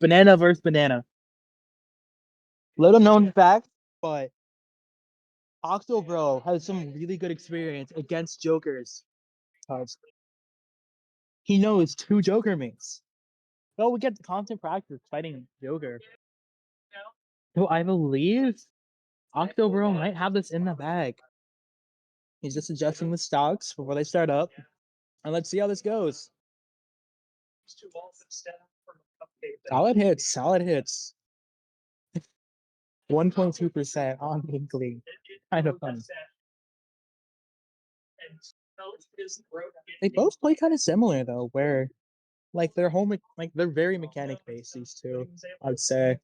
Banana versus banana. Little known fact, but Octobro has some really good experience against Jokers. He knows two Joker mates. So we get constant practice fighting Joker. So I believe Octobro might have this in the bag. He's just adjusting the stocks before they start up. And let's see how this goes. Solid hits, solid hits. 1.2% on Hinkley. Kind of fun. They both play kind of similar though, where like they're they're very mechanic based, these two, I'd say.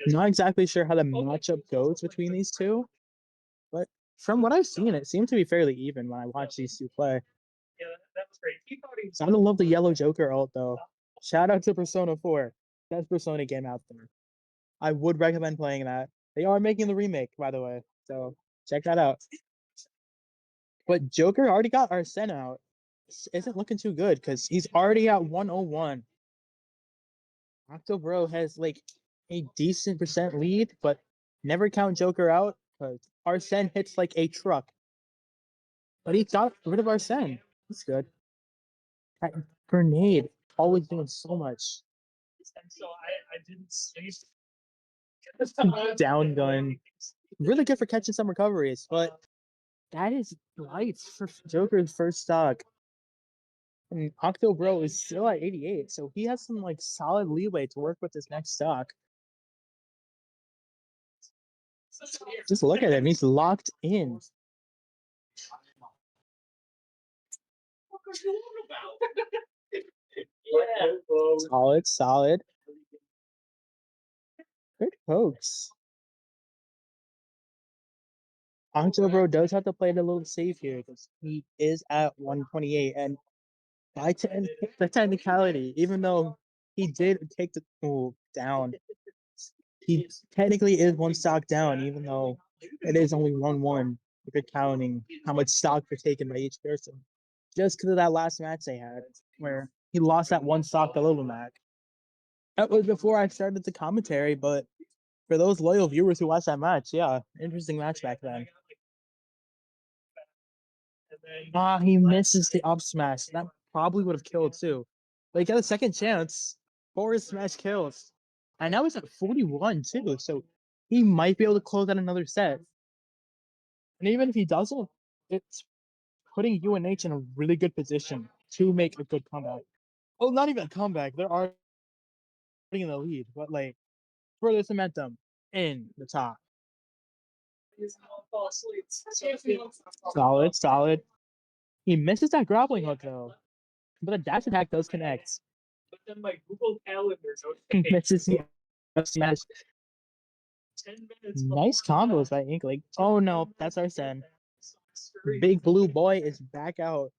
Not exactly sure how the matchup goes between these two, but from what I've seen, it seemed to be fairly even when I watched these two play. So I don't love the yellow Joker ult though. Shout out to Persona 4. Best Persona game out there. I would recommend playing that. They are making the remake, by the way, so check that out. But Joker already got Arsene out. Isn't looking too good because he's already at 101. Octobro has like a decent percent lead, but never count Joker out because Arsene hits like a truck. But he got rid of Arsene. That's good. That grenade always doing so much. Down gun. Really good for catching some recoveries, but that is lights for Joker's first stock. And Octobro is still at 88, so he has some like solid leeway to work with his next stock. Just look at him, he's locked in. Solid, solid. Good pokes. Octobro does have to play it a little safe here because he is at 128, and by the technicality, even though he did take the move down, he technically is one stock down, even though it is only 1-1 if you're counting how much stock was taken by each person. Just because of that last match they had, where he lost that one stock to Little Mac. That was before I started the commentary, but for those loyal viewers who watched that match, yeah, interesting match back then. He misses the up smash. That probably would have killed too. But he got a second chance. 4 smash kills. And now he's at 41 too, so he might be able to close out another set. And even if he doesn't, it's putting UNH in a really good position to make a good comeback. Well, not even a comeback. They're already in the lead, but like further cement them in the top. Solid, solid. He misses that grappling hook though, but the dash attack does connect. But then my Google Calendar misses the smash. Nice combos by Inkling. Oh no, that's Arsene. Big blue boy is back out.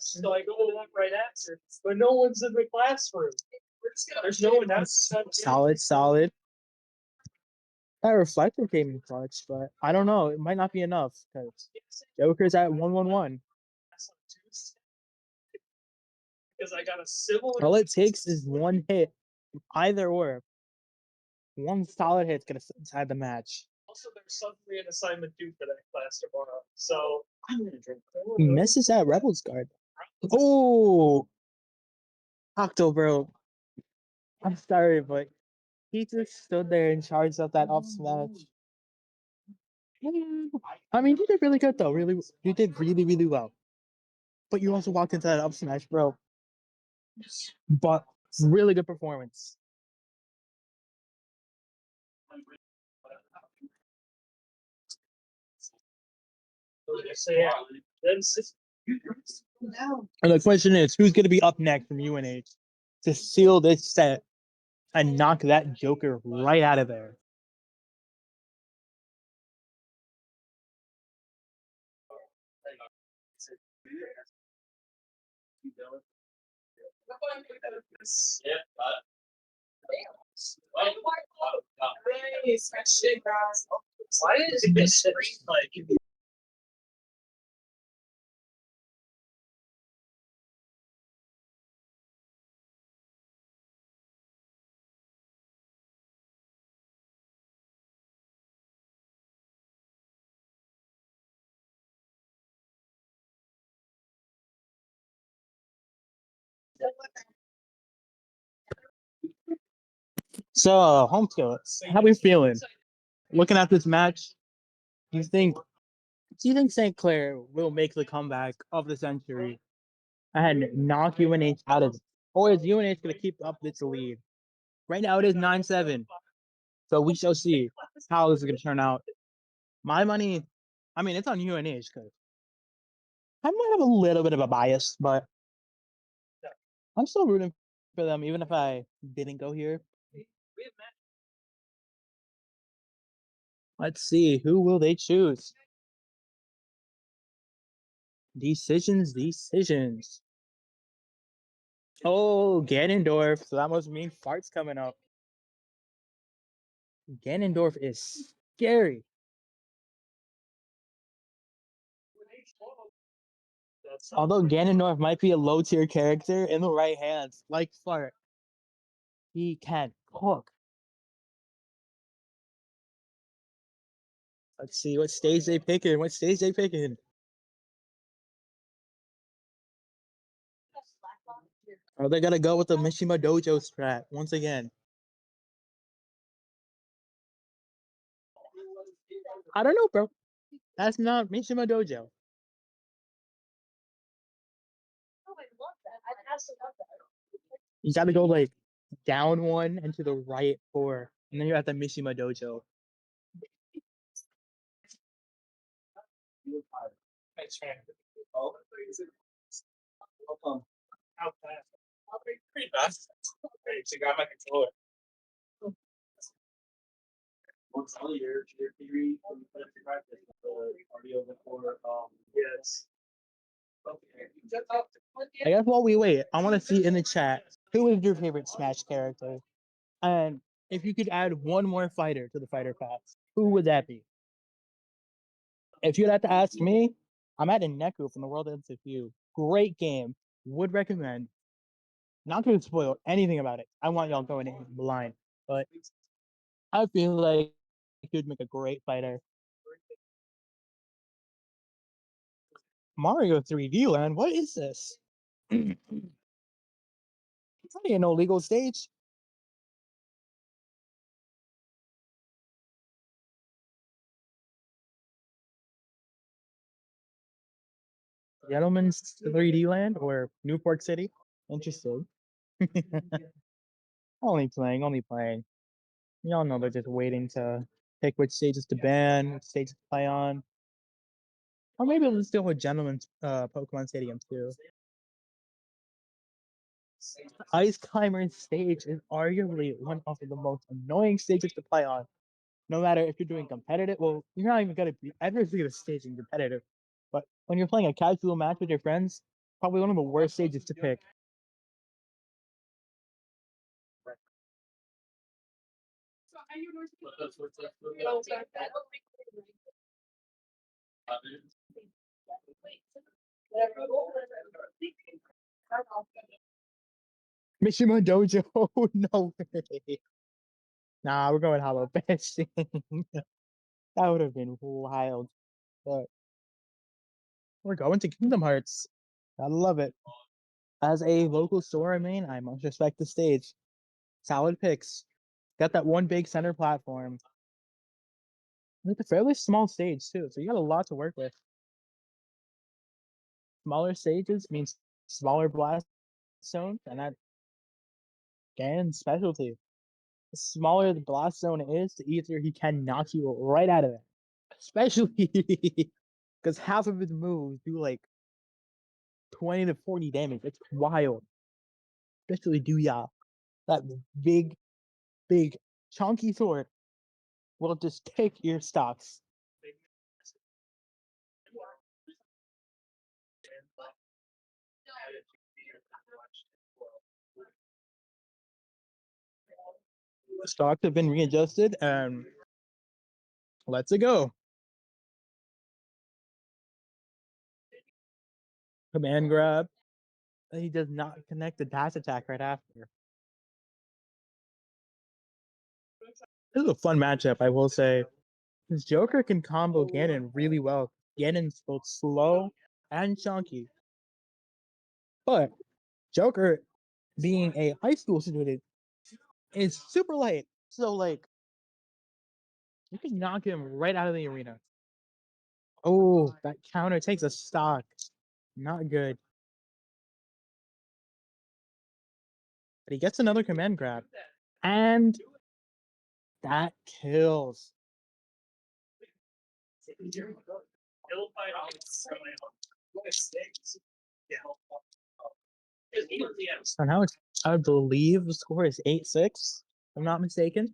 So I go up right after, but no one's in the classroom. There's no one else. Solid, solid. That reflector came in clutch, but I don't know. It might not be enough because Joker's at 1-1-1. Because I got a similar. All it takes is one hit, either or. One solid hit's gonna decide the match. Also, there's suddenly an assignment due for that class tomorrow, so I'm gonna drink. He misses that Rebels guard. Oh, Octobro. I'm sorry, but he just stood there and charged up that up smash. I mean, you did really good though. Really, you did really, really well. But you also walked into that up smash, bro. But really good performance. And the question is, who's going to be up next from UNH to seal this set and knock that Joker right out of there? Why is this like So, home skills. How we feeling? Looking at this match, do you think do you think St. Clair will make the comeback of the century and knock UNH out of it? Or is UNH gonna keep up its lead? Right now it is 9-7. So we shall see how this is gonna turn out. My money, I mean it's on UNH because I might have a little bit of a bias, but I'm still rooting for them, even if I didn't go here. Let's see, who will they choose? Decisions. Oh, Ganondorf. So that must mean farts coming up. Ganondorf is scary. Although Ganondorf might be a low tier character in the right hands, like Fart, he can cook. Let's see what stage they picking. What stage they picking? Are they gonna go with the Mishima Dojo strat once again? I don't know, bro. That's not Mishima Dojo. You gotta go like down one and to the right four, and then you're at the Mishima Dojo. I guess while we wait, I want to see in the chat who is your favorite Smash character, and if you could add one more fighter to the fighter pass, who would that be? If you'd have to ask me, I'm at a Neku from the World Ends with You. Great game. Would recommend. Not going to spoil anything about it. I want y'all going in blind, but I feel like he would make a great fighter. Mario 3D Land. What is this? It's not an illegal stage. Gentlemen's 3D Land or Newport City. Interesting. Only playing. Y'all know they're just waiting to pick which stages to ban, which stages to play on. Or maybe let's do a gentleman's Pokemon Stadium too. Ice Climber stage is arguably one of the most annoying stages to play on. No matter if you're doing competitive, well, you're not even gonna be ever see the stage in competitive. But when you're playing a casual match with your friends, probably one of the worst stages to pick. Mishima Dojo, no way. Nah, we're going Hollow Bastion. That would have been wild. But we're going to Kingdom Hearts. I love it. As a local Sora main, I must respect the stage. Solid picks. Got that one big center platform. It's a fairly small stage too, so you got a lot to work with. Smaller stages means smaller blast zones, and that again specialty. The smaller the blast zone is, the easier he can knock you right out of it. Especially because half of his moves do like 20 to 40 damage. It's wild. Especially Duya. That big, big, chunky sword will just take your stocks. Stocks have been readjusted, and let's go. Command grab. He does not connect the dash attack right after. This is a fun matchup, I will say. His Joker can combo Ganon really well. Ganon's both slow and chunky. But Joker being a high school student, is super light. So like you can knock him right out of the arena. Oh, that counter takes a stock. Not good. But he gets another command grab. And that kills. So now it's, I believe the score is 8-6, if I'm not mistaken.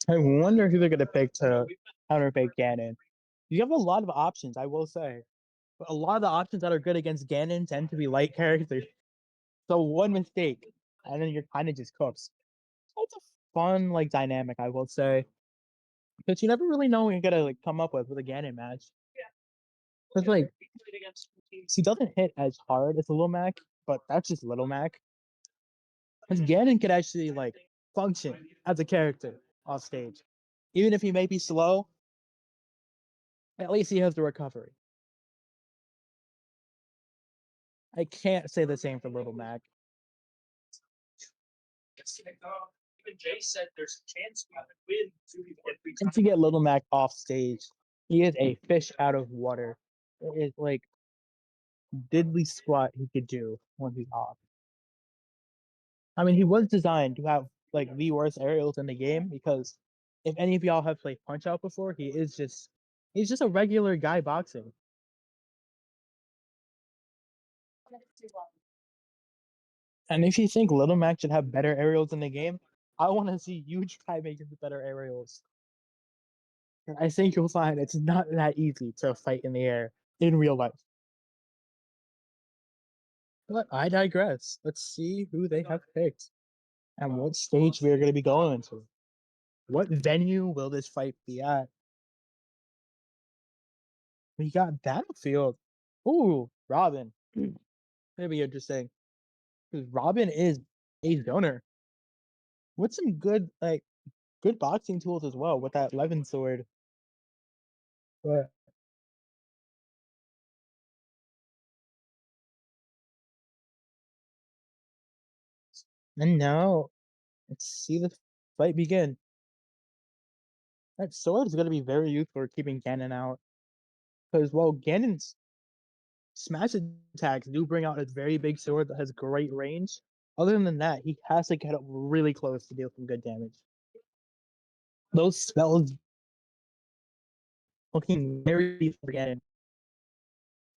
I wonder who they're gonna pick to counterpick Ganon. You have a lot of options, I will say. But a lot of the options that are good against Ganon tend to be light characters. So one mistake, and then you're kind of just cooked. It's a fun like dynamic, I will say. Because you never really know what you're gonna like come up with a Ganon match. Because like he doesn't hit as hard as Little Mac, but that's just Little Mac. Because Ganon could actually like function as a character off stage. Even if he may be slow, at least he has the recovery. I can't say the same for Little Mac. And to get Little Mac off stage, he is a fish out of water. It is like diddly squat he could do when he's off. I mean, he was designed to have like the worst aerials in the game because if any of y'all have played Punch Out before, he's just a regular guy boxing. And if you think Little Mac should have better aerials in the game, I want to see you try making better aerials. I think you'll find it's not that easy to fight in the air in real life. But I digress. Let's see who they have picked and what stage we are going to be going into. What venue will this fight be at? We got Battlefield. Ooh, Robin. That'd be interesting. Because Robin is a donor with some good boxing tools as well with that Levin sword. But and now let's see the fight begin. That sword is going to be very useful for keeping Ganon out. Because while Ganon's smash attacks do bring out a very big sword that has great range, other than that, he has to get up really close to deal some good damage. Those spells looking very for Ganon.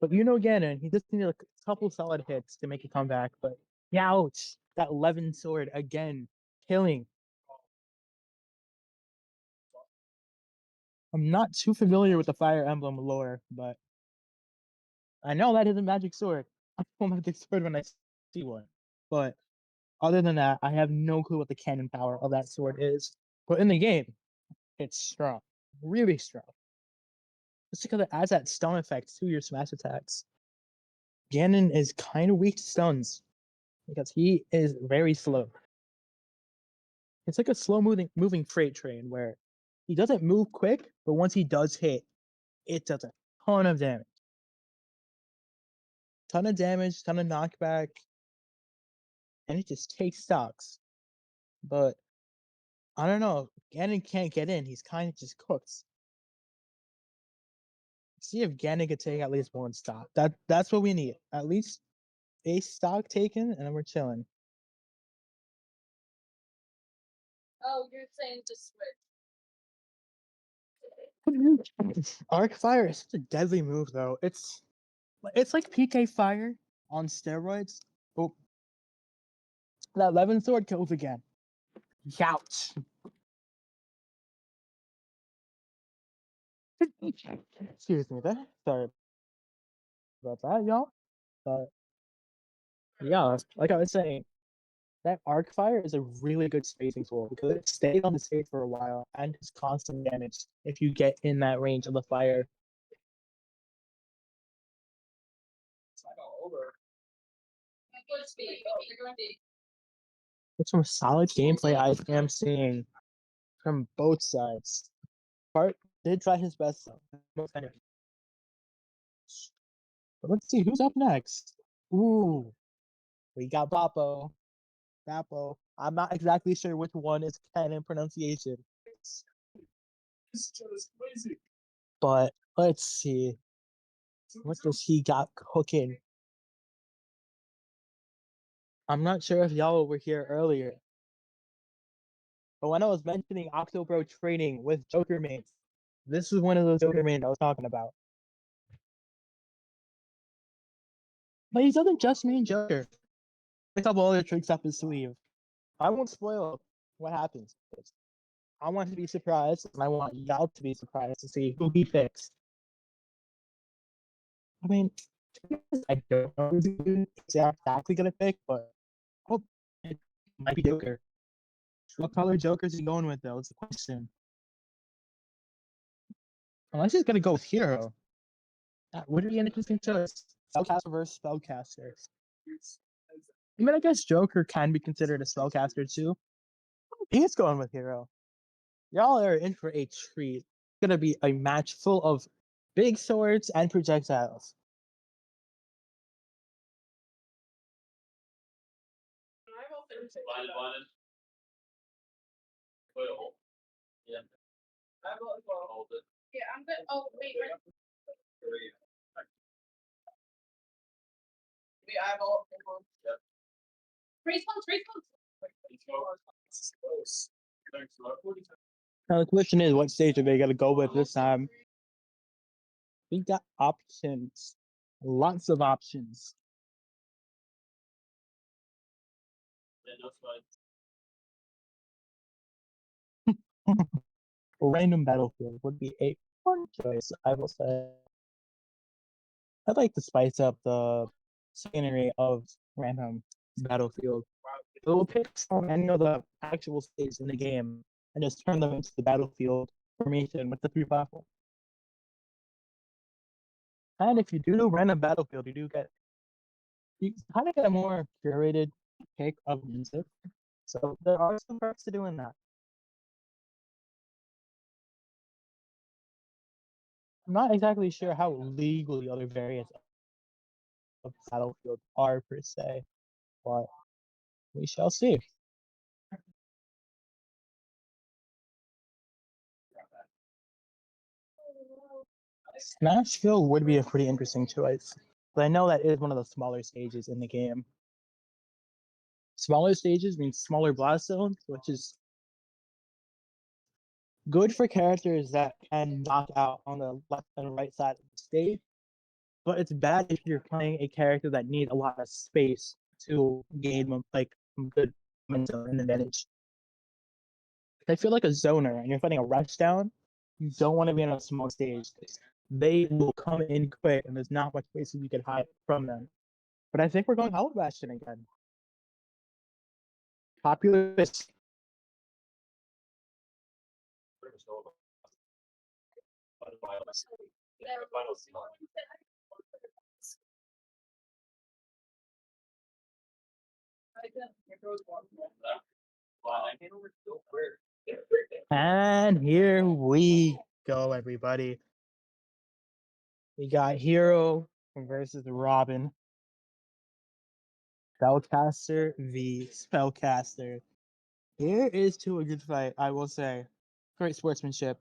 But you know Ganon, he just needed a couple solid hits to make a comeback. But ouch, that Levin sword again, killing. I'm not too familiar with the Fire Emblem lore, but I know that is a magic sword. I know magic sword when I see one. But other than that, I have no clue what the cannon power of that sword is. But in the game, it's strong, really strong. Just because it adds that stun effect to your smash attacks. Ganon is kind of weak to stuns because he is very slow. It's like a slow moving freight train where he doesn't move quick, but once he does hit, it does a ton of damage. Ton of damage, ton of knockback, and it just takes stocks. But I don't know. Ganon can't get in. He's kind of just cooked. See if Ganon could take at least one stock. That's what we need. At least a stock taken, and then we're chilling. Oh, you're saying to switch. Arc Fire is such a deadly move, though. It's like PK Fire on steroids. Oh, that Levin sword kills again. Ouch. Excuse me there. Sorry about that, y'all. But Yeah, like I was saying, that arc fire is a really good spacing tool because it stays on the stage for a while and does constant damage if you get in that range of the fire. It's some solid gameplay I am seeing from both sides. Bart did try his best though. But let's see who's up next. Ooh, we got Bappo. Bappo. I'm not exactly sure which one is canon pronunciation. But let's see. What does he got cooking? I'm not sure if y'all were here earlier, but when I was mentioning Octobro training with Joker mains, this is one of those Joker mains I was talking about. But he doesn't just mean Joker. A couple other tricks up his sleeve. I won't spoil what happens. I want to be surprised, and I want y'all to be surprised to see who he picks. I mean, I don't know who's exactly gonna pick, but oh, it might be Joker. What color Joker is he going with, though? It's the question. Unless he's gonna go with Hero. That would be an interesting choice. Spellcaster versus Spellcaster. I mean, I guess Joker can be considered a Spellcaster too. He's going with Hero. Y'all are in for a treat. It's gonna be a match full of big swords and projectiles. Yeah, I'm good. Oh, wait, wait. We eyeball. Race ones, race ones. Now the question is, what stage are they gonna go with this time? We got options, lots of options. Random battlefield would be a fun choice, I will say. I'd like to spice up the scenery of random battlefield. So we'll pick from any of the actual states in the game and just turn them into the battlefield formation with the three platforms. And if you do random battlefield, you kind of get a more curated pick of music. So there are some perks to doing that. I'm not exactly sure how legal the other variants of Battlefield are per se, but we shall see. Smashville would be a pretty interesting choice, but I know that is one of the smaller stages in the game. Smaller stages means smaller blast zones, which is good for characters that can knock out on the left and right side of the stage, but it's bad if you're playing a character that needs a lot of space to gain like good momentum and advantage. I feel like a zoner and you're fighting a rushdown, you don't want to be on a small stage. They will come in quick and there's not much space you can hide from them. But I think we're going Hollow Bastion again. Popular. And here we go, everybody. We got Hero versus Robin. Spellcaster v Spellcaster. Here is to a good fight, I will say. Great sportsmanship.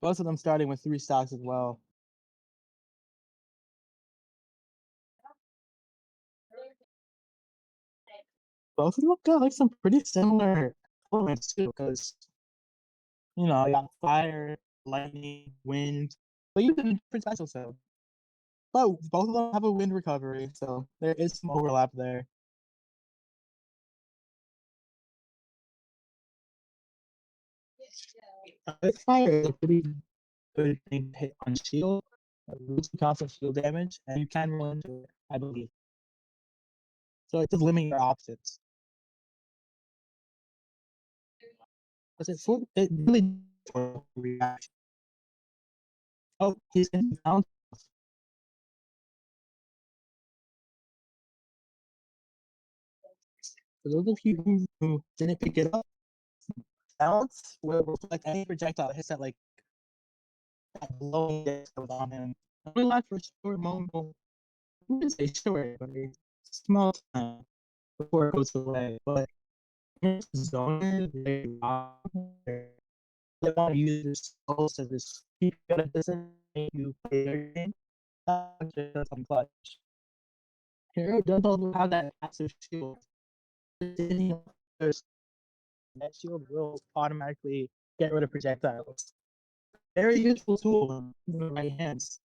Both of them starting with 3 stocks as well. Both of them got like some pretty similar elements too, because I got fire, lightning, wind, but you can different special so. But both of them have a wind recovery, so there is some overlap there. Fire is a pretty good thing to hit on shield, lose constant shield damage, and you can roll into it, I believe. So it's just limiting your options. Because it really for reaction. Oh, he's in down. For those of you who didn't pick it up, balance will reflect any projectile that hits that like that glowing disc that was on him. It only lasts for a short moment. I wouldn't say short, but a small time before it goes away. But zoners, they want to use their skills to just keep you at a distance, make you play their game. That's just some clutch. Hero does also have that passive shield. That shield will automatically get rid of projectiles. Very useful tool in the right hands.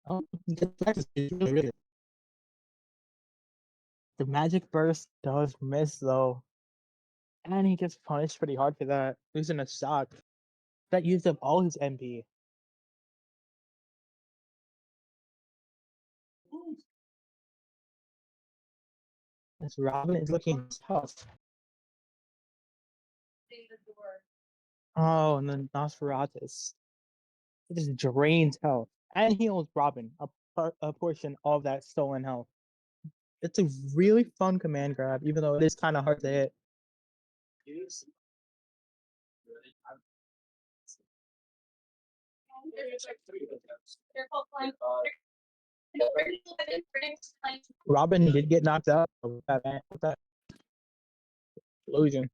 Oh, get practice. It's really, really good. The magic burst does miss though, and he gets punished pretty hard for that, losing a stock that used up all his MP. As Robin is looking tough. Oh, and then Nosferatus. It just drains health and heals Robin a portion of that stolen health. It's a really fun command grab, even though it is kind of hard to hit. Robin did get knocked out with that illusion.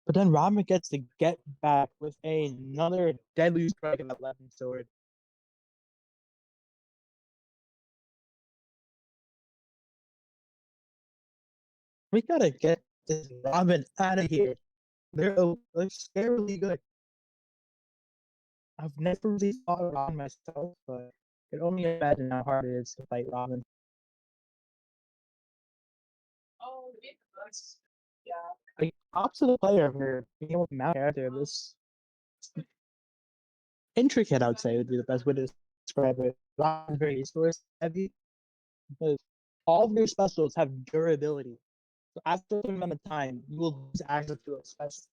But then Robin gets to get back with another deadly strike of that left sword. We gotta get this Robin out of here. They're scarily good. I've never really fought Robin myself, but I can only imagine how hard it is to fight Robin. Like, props to the player for being able to mount character this intricate, I would say, would be the best way to describe it. Robin's very resource heavy because all of your specials have durability. So after a certain amount of time, you will lose access to a special.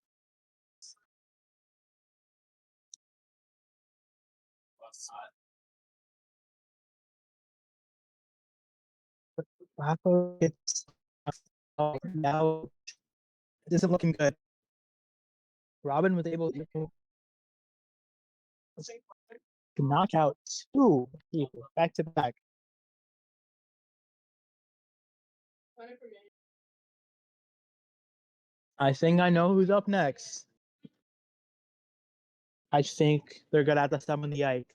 Rafa gets now. It isn't looking good. Robin was able to knock out two people back to back. I think I know who's up next. I think they're gonna have to summon the Ike.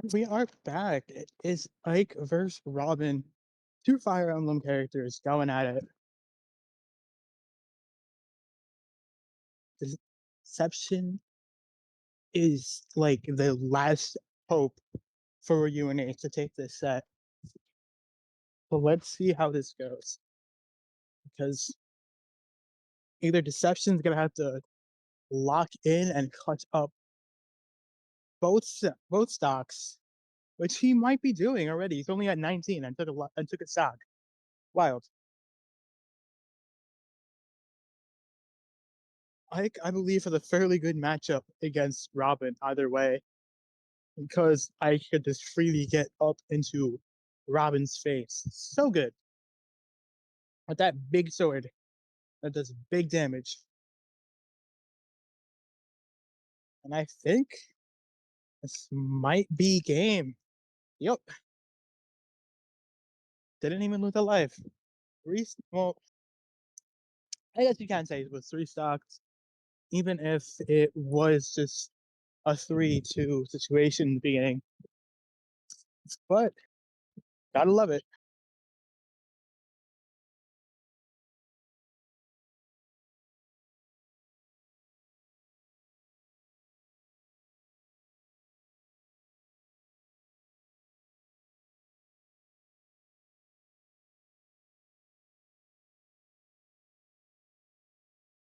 We are back. It is Ike versus Robin. Two Fire Emblem characters going at it. Deception is like the last hope for UNA to take this set. But let's see how this goes. Because either Deception's gonna have to lock in and clutch up both stocks, which he might be doing already. He's only at 19 and took a stock. Wild. Ike, I believe, has a fairly good matchup against Robin either way, because I could just freely get up into Robin's face. So good. With that big sword that does big damage. And I think this might be game. Yep. Didn't even lose a life. Well, I guess you can say it was three stocks, even if it was just a 3-2 situation in the beginning. But gotta love it.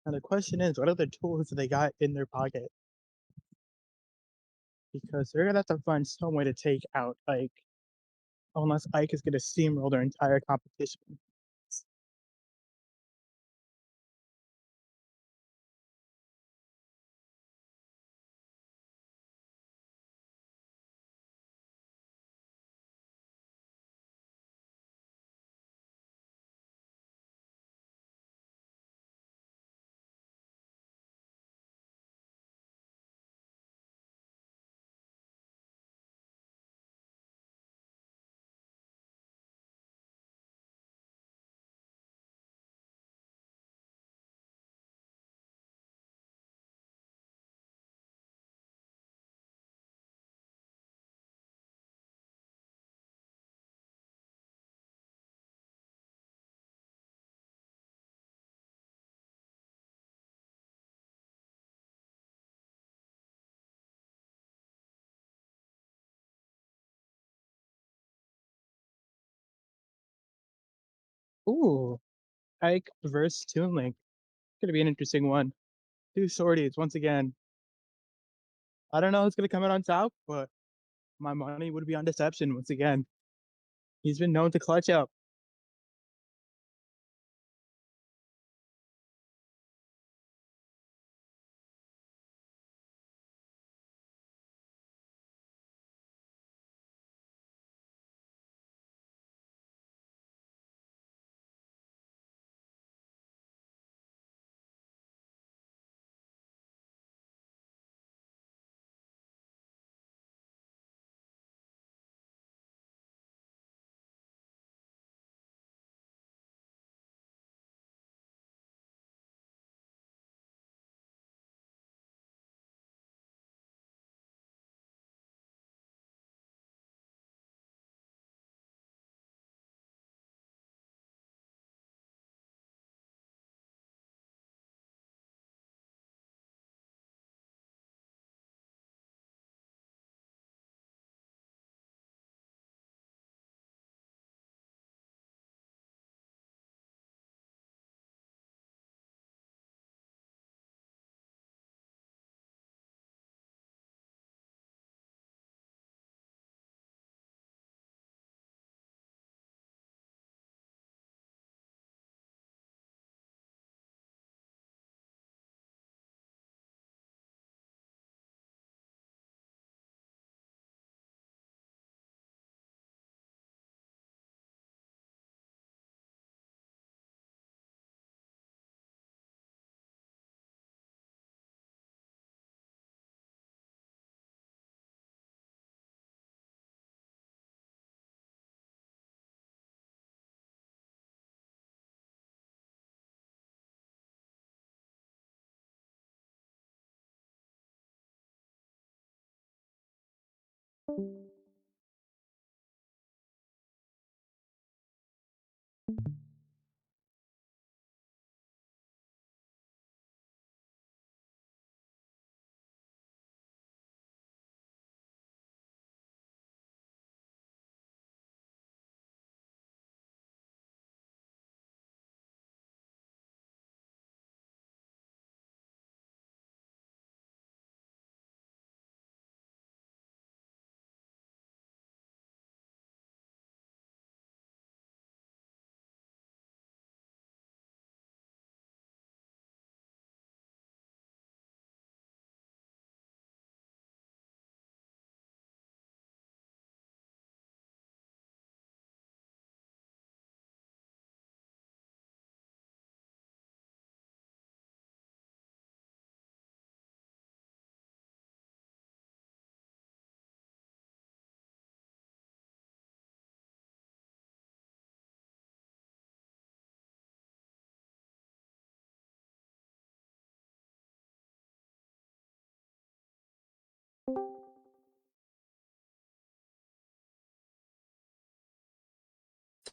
And the question is, what other tools do they got in their pocket? Because they're gonna have to find some way to take out Ike, unless Ike is gonna steamroll their entire competition. Ooh, Ike versus Toon Link. Gonna be an interesting one. Two sorties once again. I don't know who's gonna come out on top, but my money would be on Deception once again. He's been known to clutch up.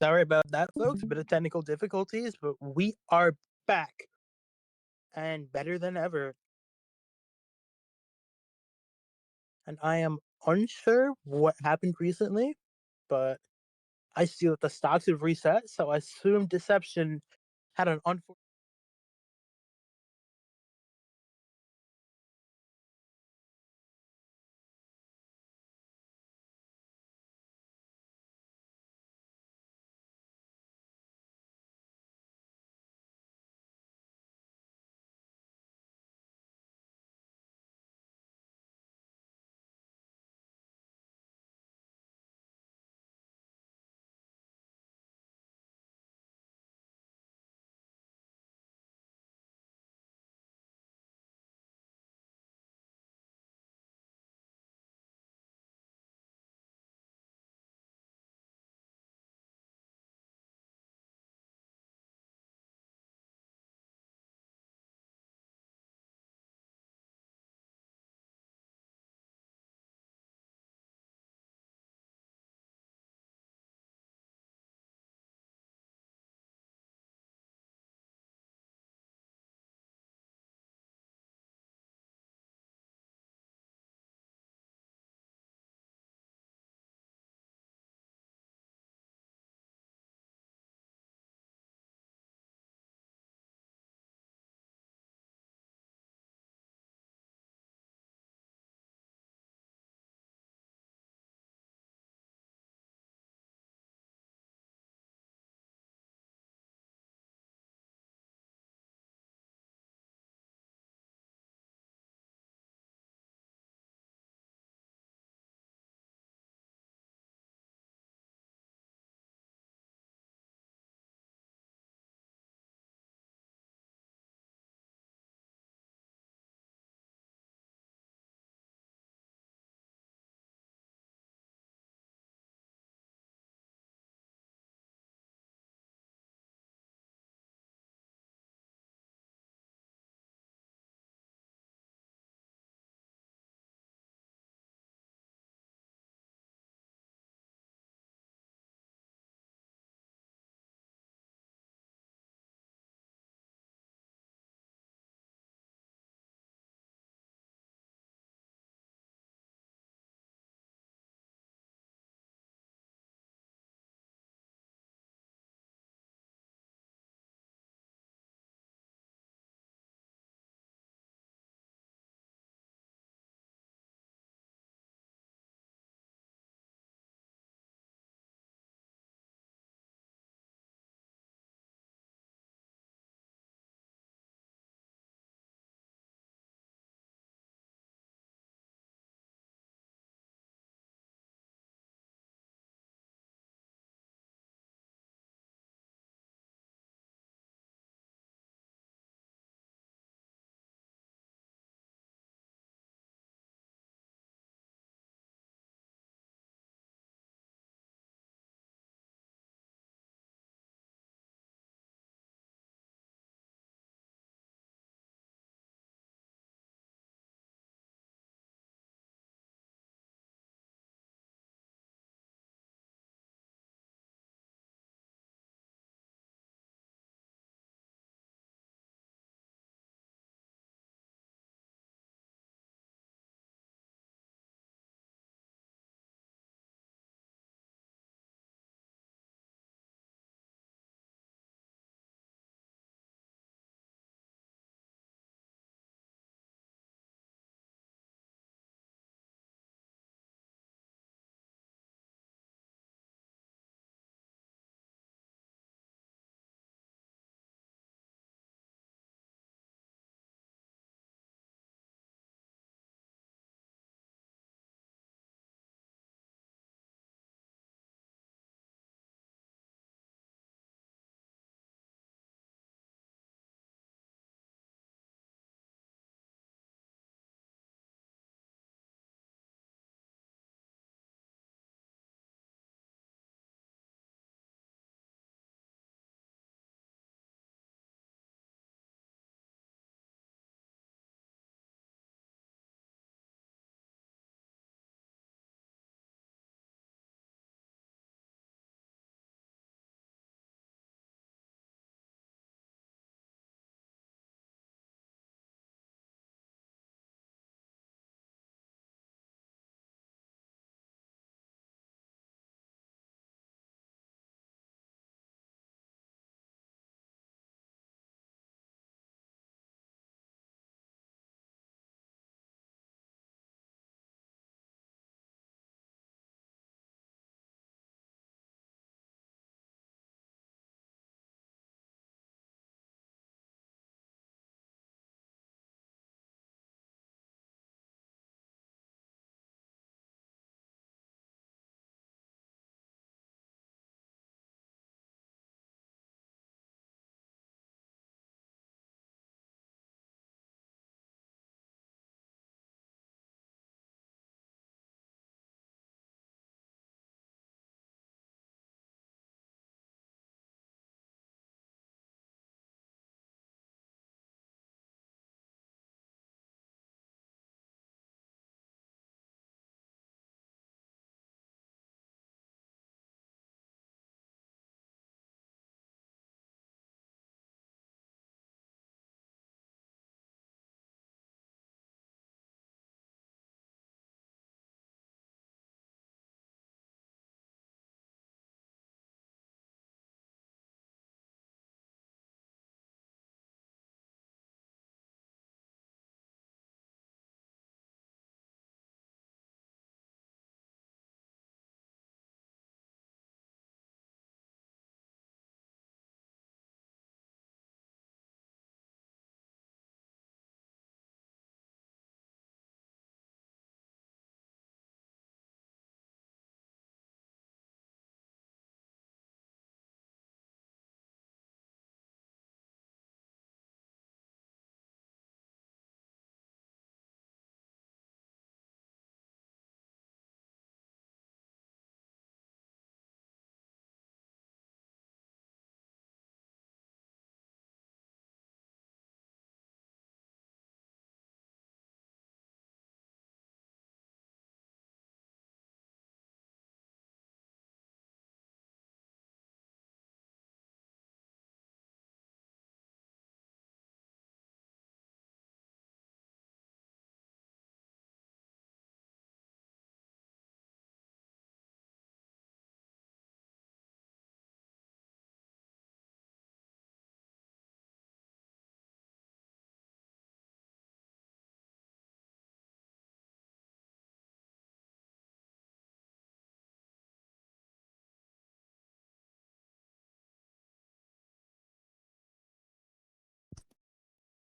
Sorry about that, folks. A bit of technical difficulties, but we are back and better than ever. And I am unsure what happened recently, but I see that the stocks have reset, so I assume Deception had an unfortunate.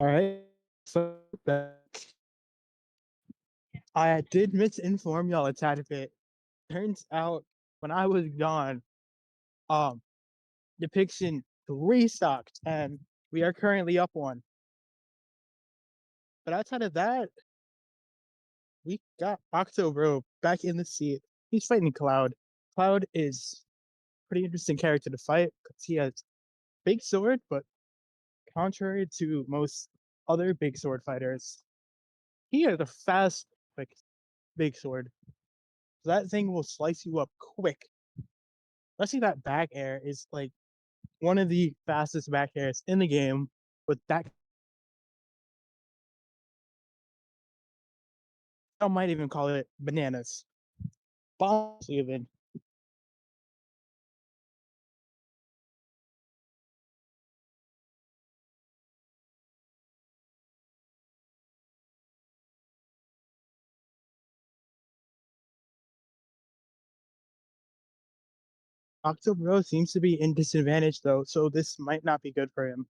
All right. So I did misinform y'all a tad bit. Turns out when I was gone, um, Depiction restocked, and we are currently up one. But outside of that, we got Octobro back in the seat. He's fighting Cloud. Cloud is pretty interesting character to fight because he has big sword, but contrary to most other big sword fighters, he has a fast, like big sword. So that thing will slice you up quick. Let's see that back air is like one of the fastest back airs in the game. With that, I might even call it bananas. Bombs even. Octobro seems to be in disadvantage though, so this might not be good for him.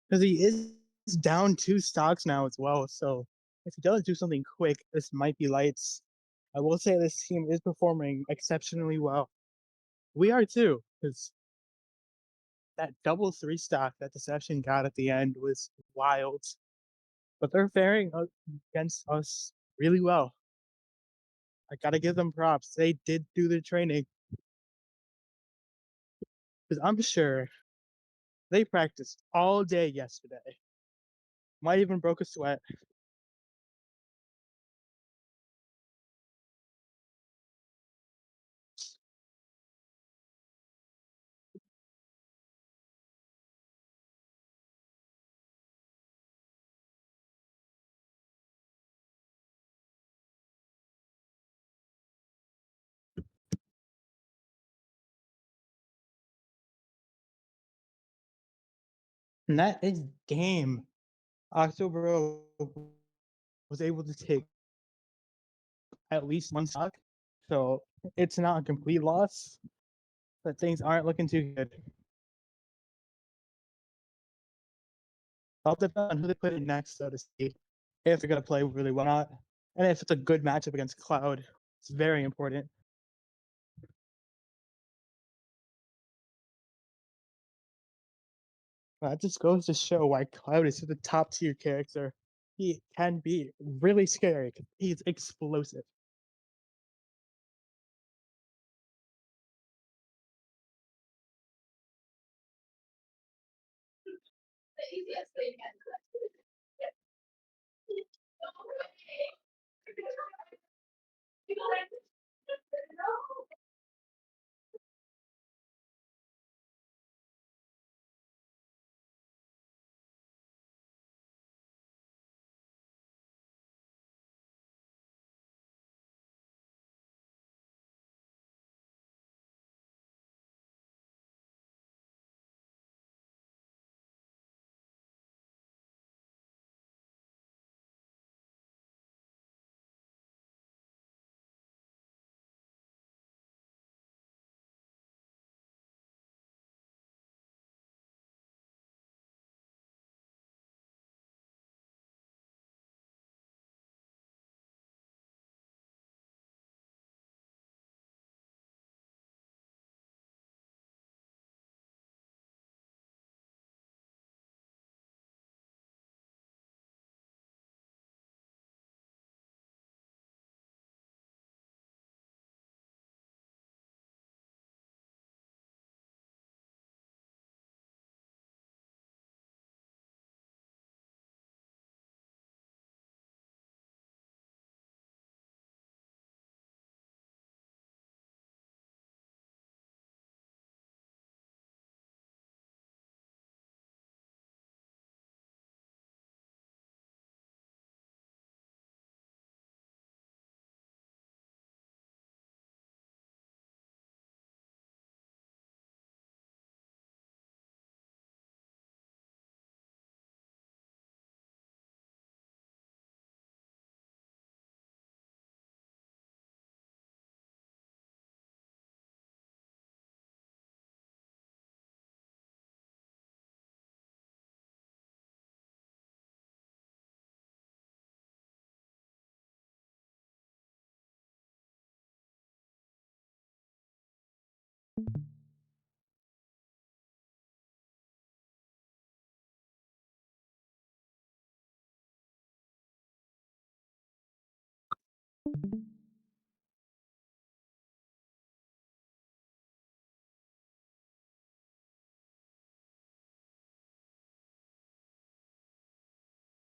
Because he is down two stocks now as well. So if he does do something quick, this might be lights. I will say this team is performing exceptionally well. We are too, because that double three stock that Deception got at the end was wild. But they're faring against us really well. I gotta give them props. They did do the training because I'm sure they practiced all day yesterday. Might even broke a sweat. And that is game. October was able to take at least one stock. So it's not a complete loss, but things aren't looking too good. I'll depend on who they put in next, though, to see if they're going to play really well or not. And if it's a good matchup against Cloud, it's very important. That just goes to show why Cloud is the top tier character. He can be really scary. He's explosive. The easiest thing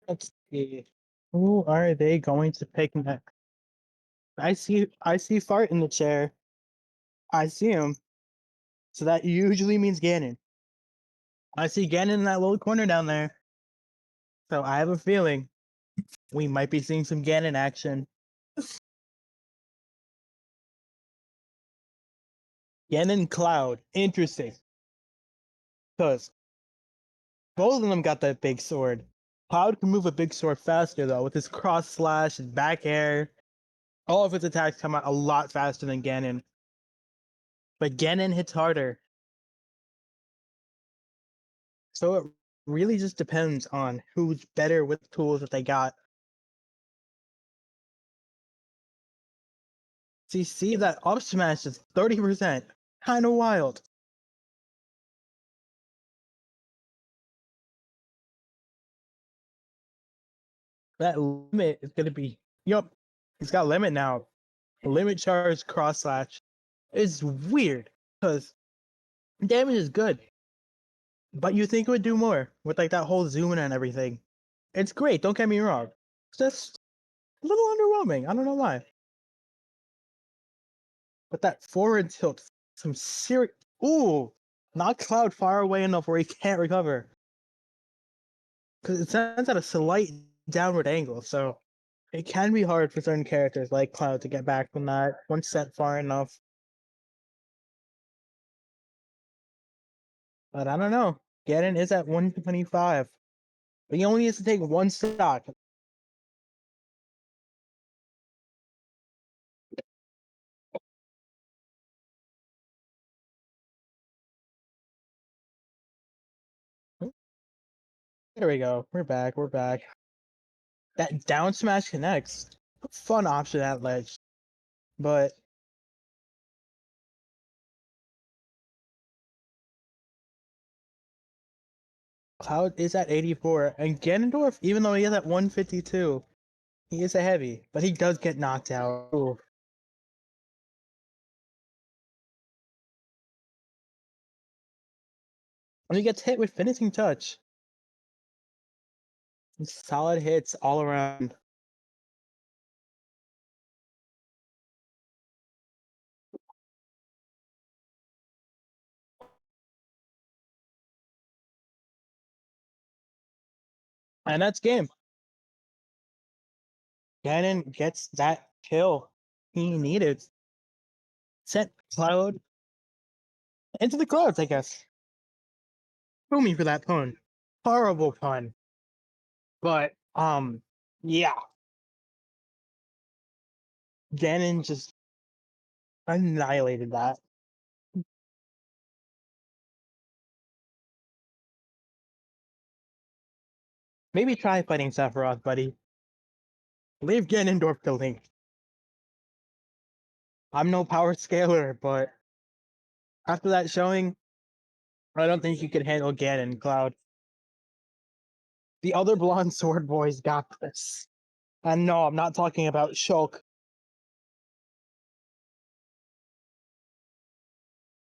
Let's see. Who are they going to pick next? I see Fart in the chair. I see him. So that usually means Ganon. I see Ganon in that little corner down there. So I have a feeling we might be seeing some Ganon action. Ganon Cloud. Interesting. Because both of them got that big sword. Cloud can move a big sword faster though, with his cross slash, his back air. All of his attacks come out a lot faster than Ganon. But Ganon hits harder. So it really just depends on who's better with the tools that they got. So you see that up smash is 30%. Kinda wild. That limit is gonna be yup. He's got limit now. Limit charge cross slash is weird because damage is good, but you think it would do more with like that whole zoom and everything. It's great, don't get me wrong. It's just a little underwhelming. I don't know why. But that forward tilt, some serious. Ooh, not Cloud far away enough where he can't recover because it sends at a slight downward angle, so it can be hard for certain characters like Cloud to get back from that once set far enough. But I don't know. Ganon is at 125. But he only has to take one stock. There we go. We're back. We're back. That down smash connects. Fun option at ledge. But Cloud is at 84. And Ganondorf, even though he is at 152, he is a heavy. But he does get knocked out. Ooh. And he gets hit with finishing touch. Solid hits all around. And that's game. Ganon gets that kill he needed. Sent Cloud into the clouds, I guess. Sue me for that pun. Horrible pun. But yeah. Ganon just annihilated that. Maybe try fighting Sephiroth, buddy. Leave Ganondorf to Link. I'm no power scaler, but after that showing, I don't think you could handle Ganon, Cloud. The other blonde sword boys got this. And no, I'm not talking about Shulk.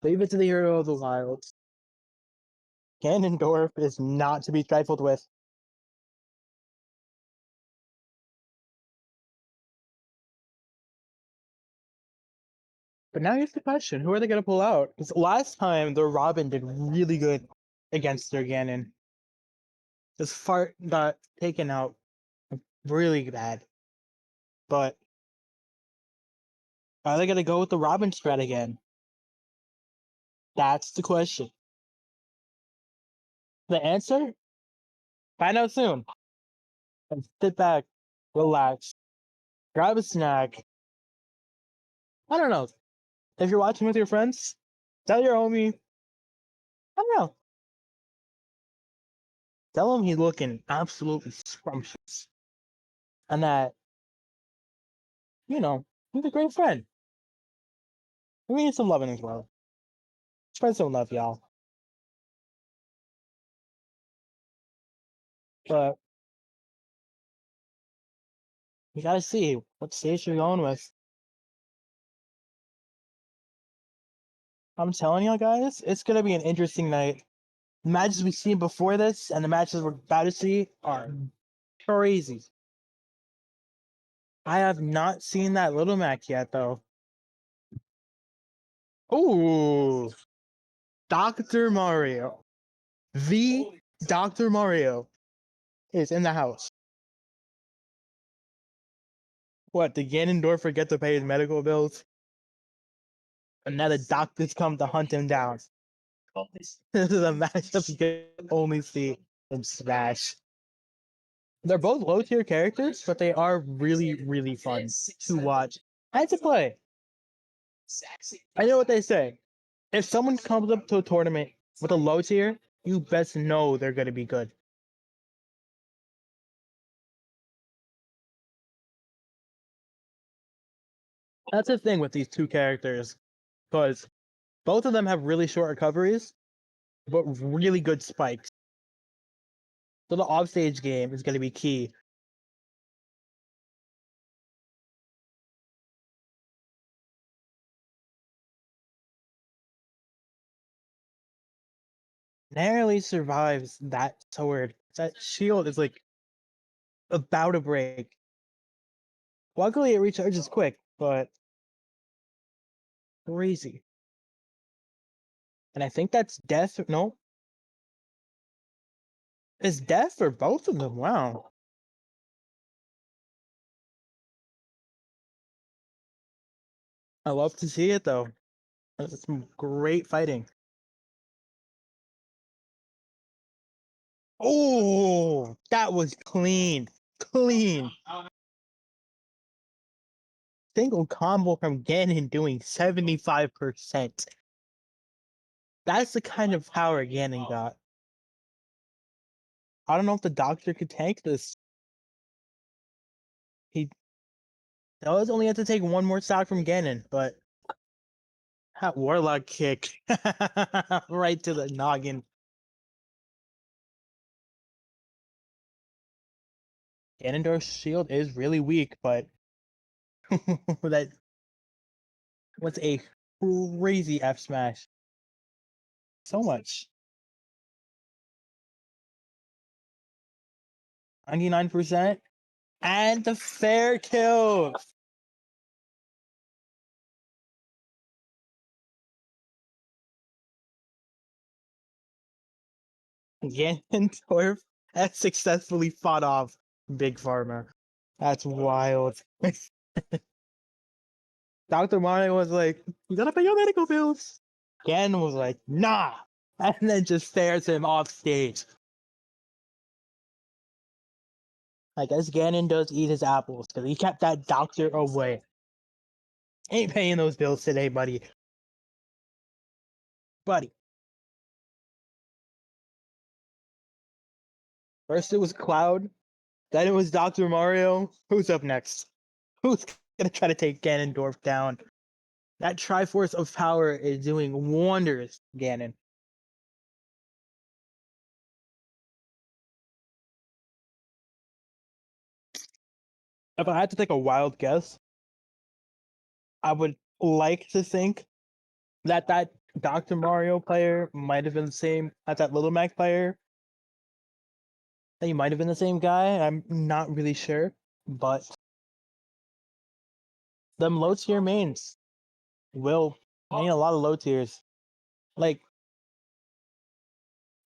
Leave it to the hero of the wilds. Ganondorf is not to be trifled with. But now here's the question: who are they going to pull out? Because last time the Robin did really good against their Ganon. This fart got taken out really bad. But are they going to go with the Robin strat again? That's the question. The answer? Find out soon. And sit back, relax, grab a snack. I don't know. If you're watching with your friends, tell your homie. I don't know. Tell him he's looking absolutely scrumptious. And that, he's a great friend. We need some loving as well. Spread some love, y'all. But We gotta see what stage you're going with. I'm telling you guys, it's gonna be an interesting night. The matches we've seen before this and the matches we're about to see are crazy. I have not seen that Little Mac yet, though. Ooh, Dr. Mario. The Dr. Mario is in the house. What, did Ganondorf forget to pay his medical bills? And now the doctors come to hunt him down. This is a matchup you can only see in Smash. They're both low tier characters, but they are really, really fun to watch and to play. I know what they say. If someone comes up to a tournament with a low tier, you best know they're going to be good. That's the thing with these two characters, because both of them have really short recoveries, but really good spikes. So the offstage game is going to be key. Narrowly survives that sword. That shield is like about to break. Luckily, it recharges quick, but crazy. And I think that's death. No, it's death for both of them. Wow. I love to see it though. That's some great fighting. Oh, that was clean. Clean. Single combo from Ganon doing 75%. That's the kind of power Ganon got. I don't know if the doctor could tank this. He does only have to take one more stock from Ganon, but that Warlock kick right to the noggin. Ganondorf's shield is really weak, but that was a crazy F smash. So much. 99%. And the fair kill. Ganondorf has successfully fought off Big Pharma. That's wild. Dr. Mario was like, you gotta pay your medical bills. Ganon was like, nah. And then just stares him off stage. I guess Ganon does eat his apples because he kept that doctor away. Ain't paying those bills today, buddy. Buddy. First it was Cloud, then it was Dr. Mario. Who's up next? Who's gonna try to take Ganondorf down? That Triforce of Power is doing wonders, Ganon. If I had to take a wild guess, I would like to think that that Dr. Mario player might have been the same as that Little Mac player. That he might have been the same guy. I'm not really sure, but them low tier mains will main a lot of low tiers. Like,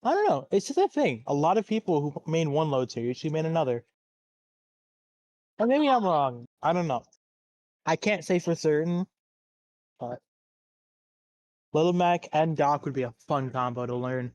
I don't know. It's just a thing. A lot of people who main one low tier usually main another. Or maybe I'm wrong. I don't know. I can't say for certain, but Little Mac and Doc would be a fun combo to learn.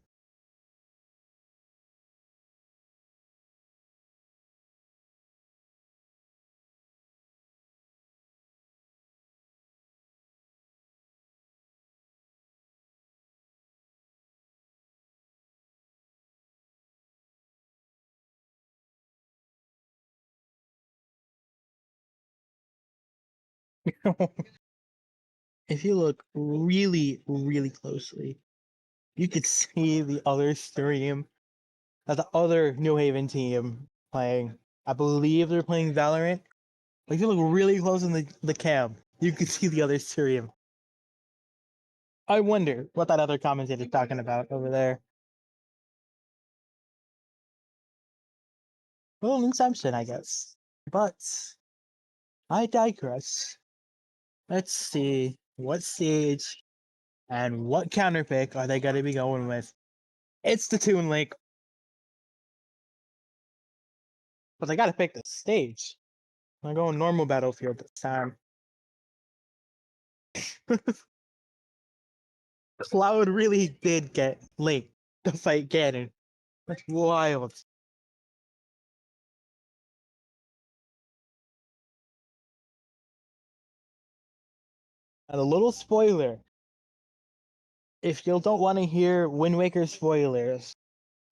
If you look really, really closely, you could see the other stream of the other New Haven team playing. I believe they're playing Valorant. Like if you look really close in the cam, you can see the other Tyrion. I wonder what that other commentator's talking about over there. Well, Inception, I guess. But I digress. Let's see what stage and what counter pick are they going to be going with. It's the Toon Link, but they got to pick the stage. I'm going normal battlefield this time. Cloud really did get Link to fight Ganon. That's wild. And a little spoiler, if you don't want to hear Wind Waker spoilers,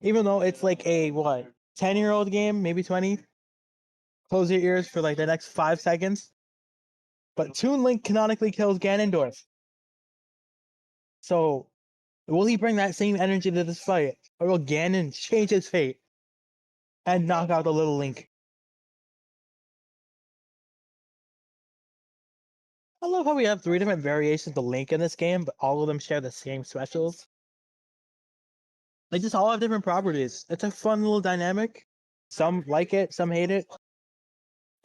even though it's like a what 10-year-old game, maybe 20, close your ears for like the next 5 seconds. But Toon Link canonically kills Ganondorf. So will he bring that same energy to this fight, or will Ganon change his fate and knock out the little Link? I love how we have 3 different variations of Link in this game, but all of them share the same specials. They just all have different properties. It's a fun little dynamic. Some like it, some hate it.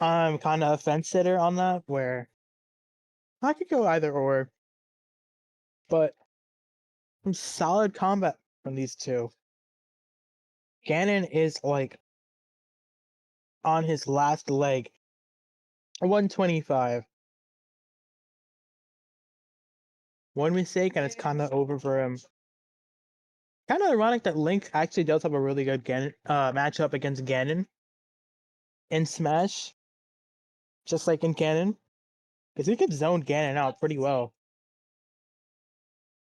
I'm kind of a fence sitter on that, where I could go either or, but some solid combat from these two. Ganon is like on his last leg, 125. One mistake and it's kind of over for him. Kind of ironic that Link actually does have a really good matchup against Ganon in Smash, just like in Ganon, because he can zone Ganon out pretty well.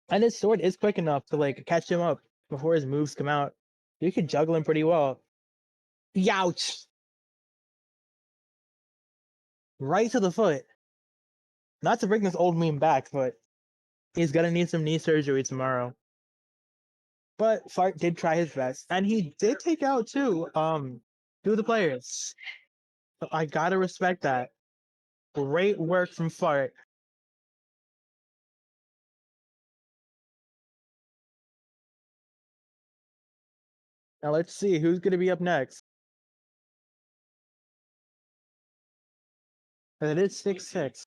And his sword is quick enough to like catch him up before his moves come out. You can juggle him pretty well. Youch! Right to the foot. Not to bring this old meme back, but he's gonna need some knee surgery tomorrow. But Fart did try his best, and he did take out two of the players. So I gotta respect that. Great work from Fart. Now let's see who's gonna be up next. And it is 6-6.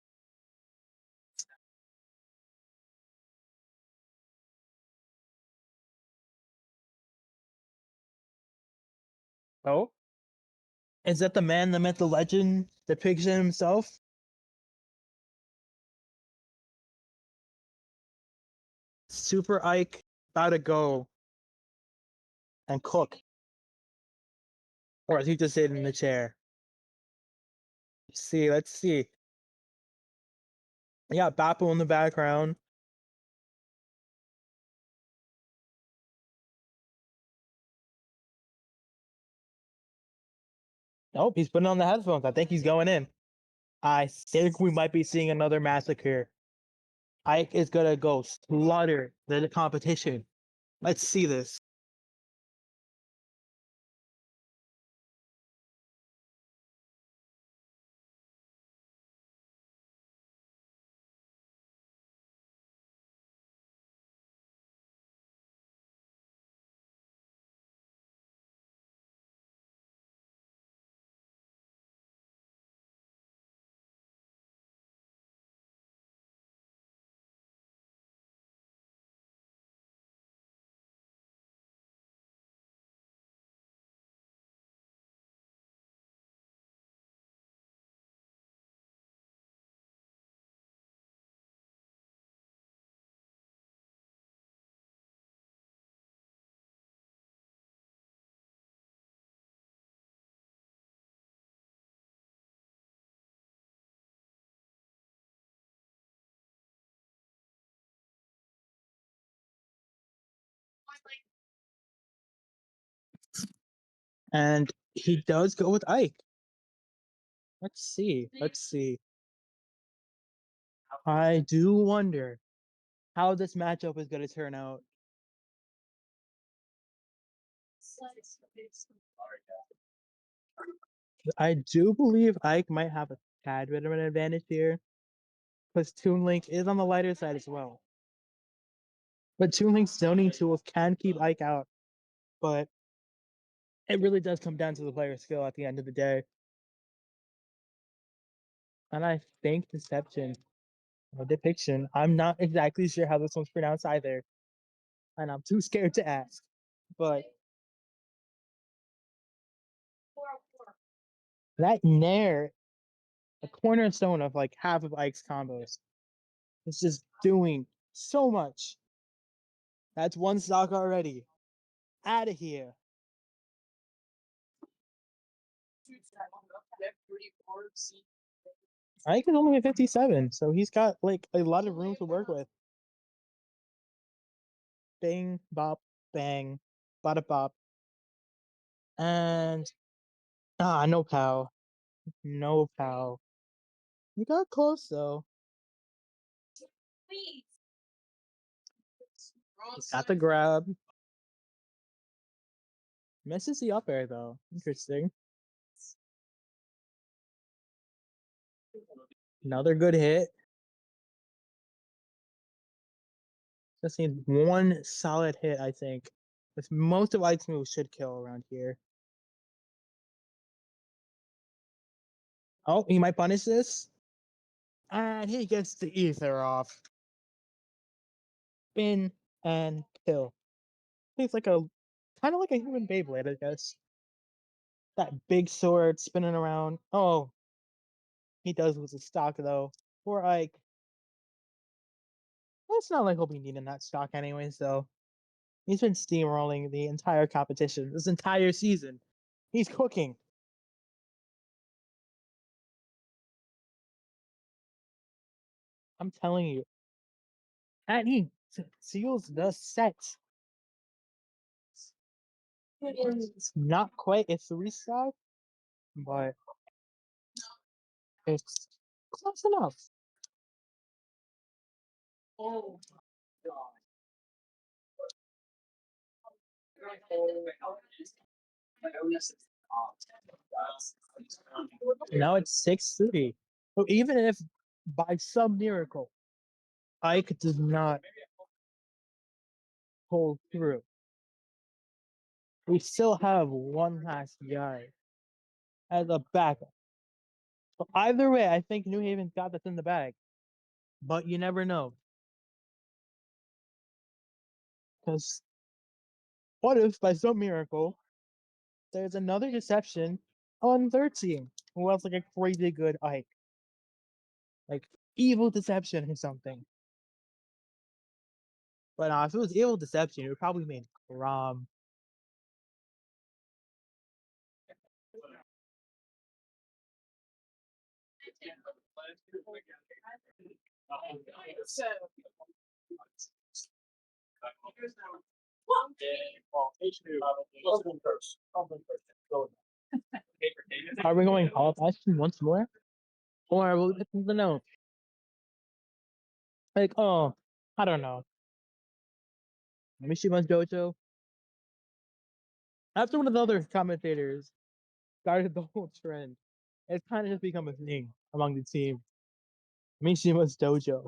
Oh, is that the man, the myth, the legend, the picture himself? Super Ike about to go and cook, or as he just said in the chair. Let's see. Yeah, Bapple in the background. Oh, he's putting on the headphones. I think he's going in. I think we might be seeing another massacre. Ike is gonna go slaughter the competition. Let's see this. And he does go with Ike. Let's see. Let's see. I do wonder how this matchup is going to turn out. I do believe Ike might have a tad bit of an advantage here. Because Toon Link is on the lighter side as well. But Toon Link's zoning tools can keep Ike out. But it really does come down to the player skill at the end of the day. And I think Deception or Depiction, I'm not exactly sure how this one's pronounced either. And I'm too scared to ask. But that Nair, a cornerstone of like half of Ike's combos, is just doing so much. That's one stock already. Out of here. Ike is only at 57, so he's got like a lot of room to work with. Bing, bop, bang, bada bop. And no pow. No pow. You got close though. He's got the grab. Misses the up air though. Interesting. Another good hit. Just needs one solid hit, I think. With most of Ike's moves should kill around here. Oh, he might punish this. And he gets the ether off. Spin and kill. He's like a kind of like a human Beyblade, I guess. That big sword spinning around. Oh, he does lose his stock though. Poor Ike. It's not like he'll be needing that stock anyways, though. He's been steamrolling the entire competition, this entire season. He's cooking. I'm telling you. And he seals the set. It's not quite a 3-stock, but it's close enough. Oh, God. Now it's 6-3. So even if by some miracle Ike does not pull through, we still have one last guy as a backup. So either way, I think New Haven's got this in the bag. But you never know. Because what if by some miracle there's another deception on 13 who has like a crazy good Ike? Like evil deception or something. But if it was evil deception, it would probably mean Rom. Are we going Hall of Action once more? Or will we get the note? Like, oh, I don't know. Mishima's Dojo. After one of the other commentators started the whole trend, it's kind of just become a thing among the team. Mishima's Dojo.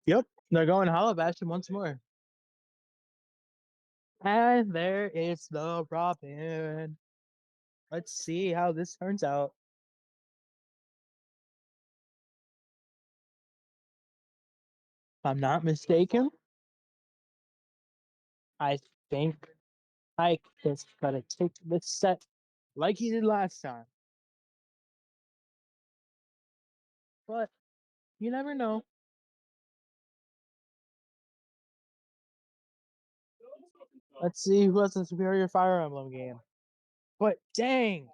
Yep, they're going Hollow Bastion once more. And there is the Robin. Let's see how this turns out. If I'm not mistaken, I think Ike is gonna take this set like he did last time. But you never know. Let's see who has the superior Fire Emblem game. But dang, that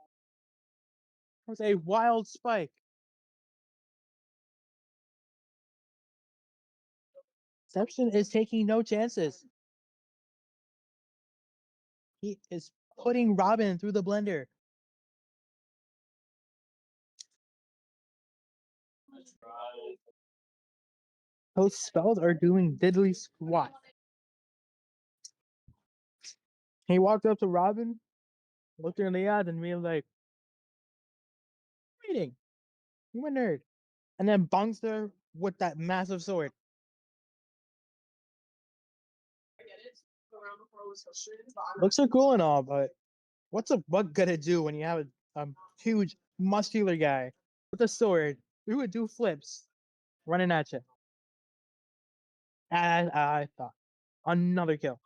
was a wild spike. Deception is taking no chances. He is putting Robin through the blender. Those spells are doing diddly squat. He walked up to Robin, looked her in the eyes, and be like, "Reading, you a nerd," and then bunks her with that massive sword. Looks are cool and all, but what's a bug gonna do when you have a huge muscular guy with a sword who would do flips running at you? As I thought. Another kill.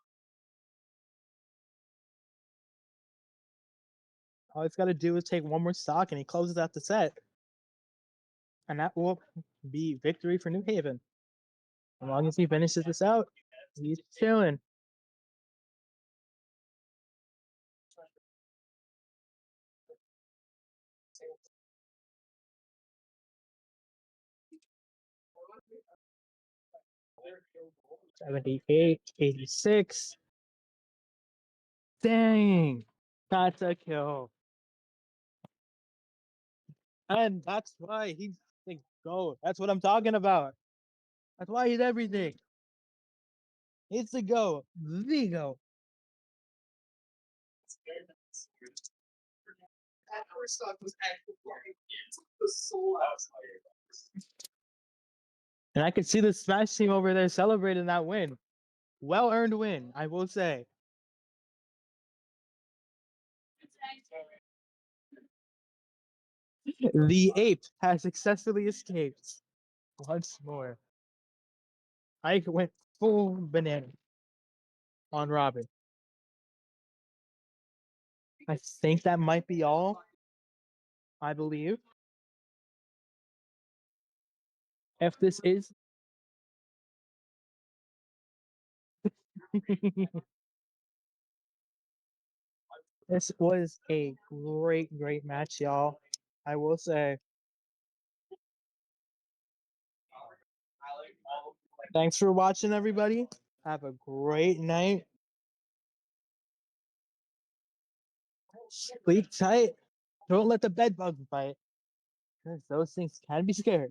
All he's got to do is take one more stock and he closes out the set. And that will be victory for New Haven. As long as he finishes this out, he's chilling. $78, 86. Dang. That's a kill. And that's why he's the GOAT. That's what I'm talking about. That's why he's everything. It's the GOAT. The GOAT. And I could see the Smash team over there celebrating that win. Well earned win, I will say. The ape has successfully escaped once more. I went full banana on Robin. I think that might be all. I believe. If this is this was a great match, y'all. I will say. Thanks for watching, everybody. Have a great night. Sleep tight. Don't let the bed bugs bite, because those things can be scary.